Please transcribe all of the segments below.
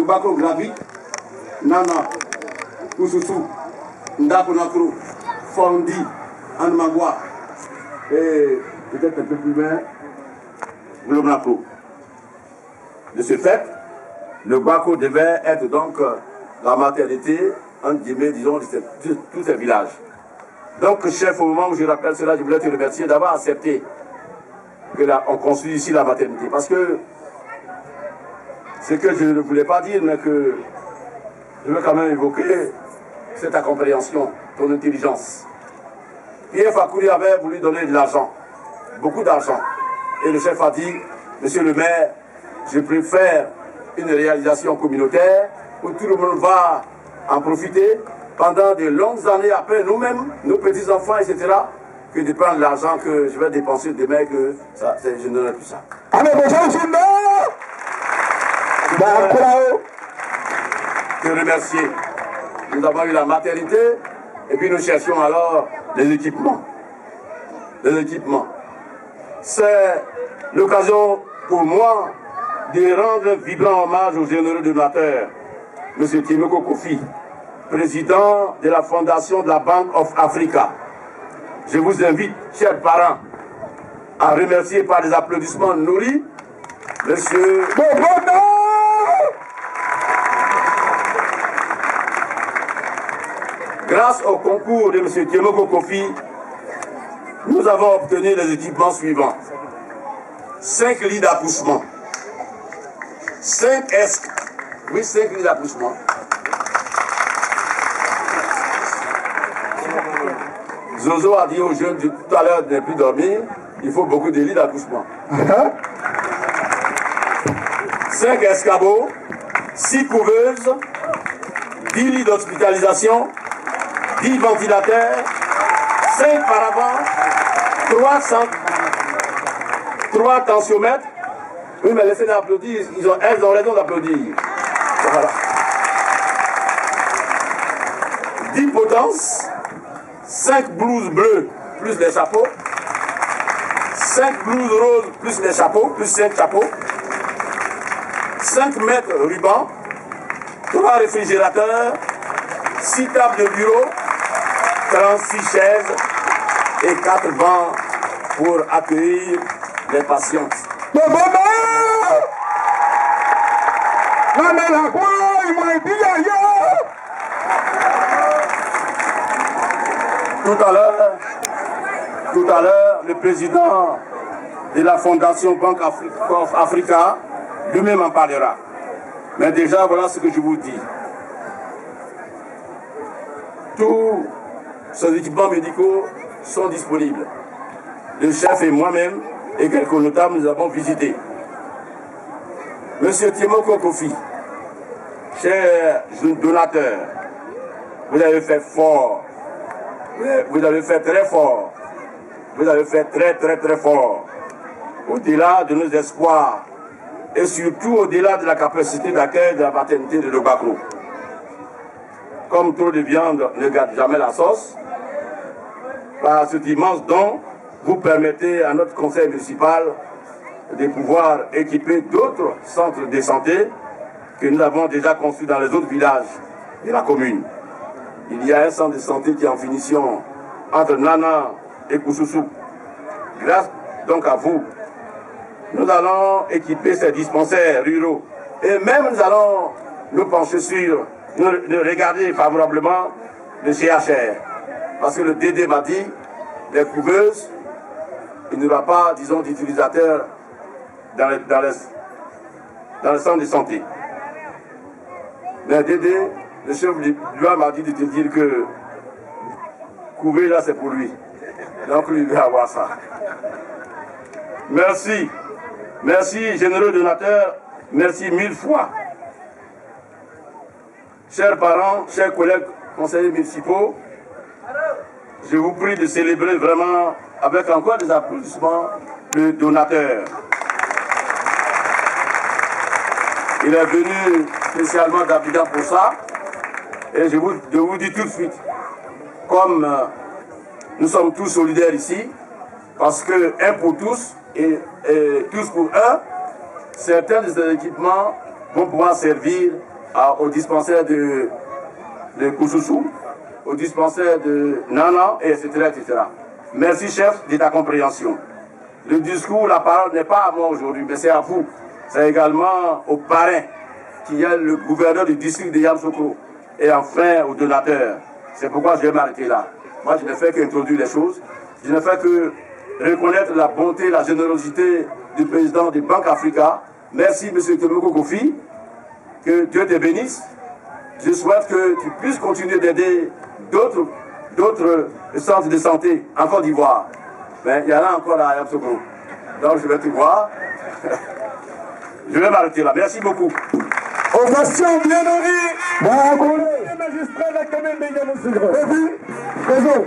Bako Gravik, Nana, Koussousou, Ndakonakro, Fondi, Anmagua, et peut-être un peu plus loin, Globnapro. De ce fait, le Bako devait être donc la maternité, entre guillemets, disons, de tous ces villages. Donc, chef, au moment où je rappelle cela, je voulais te remercier d'avoir accepté qu'on construise ici la maternité. Parce que ce que je ne voulais pas dire, mais que je veux quand même évoquer, c'est ta compréhension, ton intelligence. Pierre Fakouli avait voulu donner de l'argent, beaucoup d'argent. Et le chef a dit, monsieur le maire, je préfère une réalisation communautaire où tout le monde va en profiter pendant de longues années après nous-mêmes, nos petits-enfants, etc., que de prendre l'argent que je vais dépenser demain, que ça, je n'aurai plus ça. Te remercier. Nous avons eu la maternité et puis nous cherchions alors les équipements. Les équipements. C'est l'occasion pour moi de rendre vibrant hommage aux généreux donateurs, M. Timoko Kofi, président de la fondation de la Bank of Africa. Je vous invite, chers parents, à remercier par des applaudissements nourris M. Grâce au concours de M. Timoko Kofi, nous avons obtenu les équipements suivants. 5 lits d'accouchement. 5 lits d'accouchement. Zozo a dit aux jeunes tout à l'heure de ne plus dormir, il faut beaucoup de lits d'accouchement. 5 escabeaux, 6 couveuses, 10 lits d'hospitalisation, 10 ventilateurs, 5 paravents, 3 tensiomètres. Oui, mais laissez-les applaudir, elles ont raison d'applaudir. Voilà. 10 potences, 5 blouses bleues plus les chapeaux, 5 blouses roses plus les chapeaux, plus 5 chapeaux, 5 mètres ruban, 3 réfrigérateurs, 6 tables de bureau, 36 chaises et 4 bancs pour accueillir les patients. Tout à l'heure, le président de la Fondation Bank of Africa lui-même en parlera. Mais déjà, voilà ce que je vous dis. Tous ces équipements médicaux sont disponibles. Le chef et moi-même et quelques notables, nous avons visité. Monsieur Timoko Kofi, cher donateur, vous avez fait fort. Vous avez fait très fort. Vous avez fait très fort. Au-delà de nos espoirs et surtout au-delà de la capacité d'accueil de la maternité de Lobakro. Comme trop de viande ne gâte jamais la sauce, par cet immense don, vous permettez à notre conseil municipal de pouvoir équiper d'autres centres de santé que nous avons déjà construits dans les autres villages de la commune. Il y a un centre de santé qui est en finition entre Nana et Koussousou. Grâce donc à vous, nous allons équiper ces dispensaires ruraux. Et même nous allons nous pencher sur, nous regarder favorablement le CHR. Parce que le DD m'a dit, les couveuses, il n'y aura pas, disons, d'utilisateurs dans le centre de santé. Mais DD, le chef lui m'a dit de te dire que couver là c'est pour lui. Donc lui va avoir ça. Merci. Merci, généreux donateurs. Merci 1000 fois. Chers parents, chers collègues conseillers municipaux, je vous prie de célébrer vraiment avec encore des applaudissements le donateur. Il est venu spécialement d'Abidjan pour ça. Et je vous dis tout de suite, comme nous sommes tous solidaires ici, parce que un pour tous et tous pour un, certains de ces équipements vont pouvoir servir au dispensaire de Koussoussou, au dispensaire de Nana, etc., etc. Merci, chef, de ta compréhension. Le discours, la parole n'est pas à moi aujourd'hui, mais c'est à vous. C'est également au parrain, qui est le gouverneur du district de Yamoussoukro, et enfin au donateur. C'est pourquoi je vais m'arrêter là. Moi, je ne fais qu'introduire les choses. Je ne fais que reconnaître la bonté, la générosité du président de Banque Africa. Merci, M. Tomoko Kofi. Que Dieu te bénisse. Je souhaite que tu puisses continuer d'aider d'autres centres de santé en Côte d'Ivoire. Mais il y en a encore à Yamoussoukro. Donc, je vais te voir. Je vais m'arrêter là. Merci beaucoup. Ovation bien nourrie. Les magistrats de la commune de Yamoussoukro. Et puis, Réseau.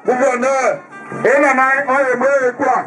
Gouverneur, et la main, on est quoi?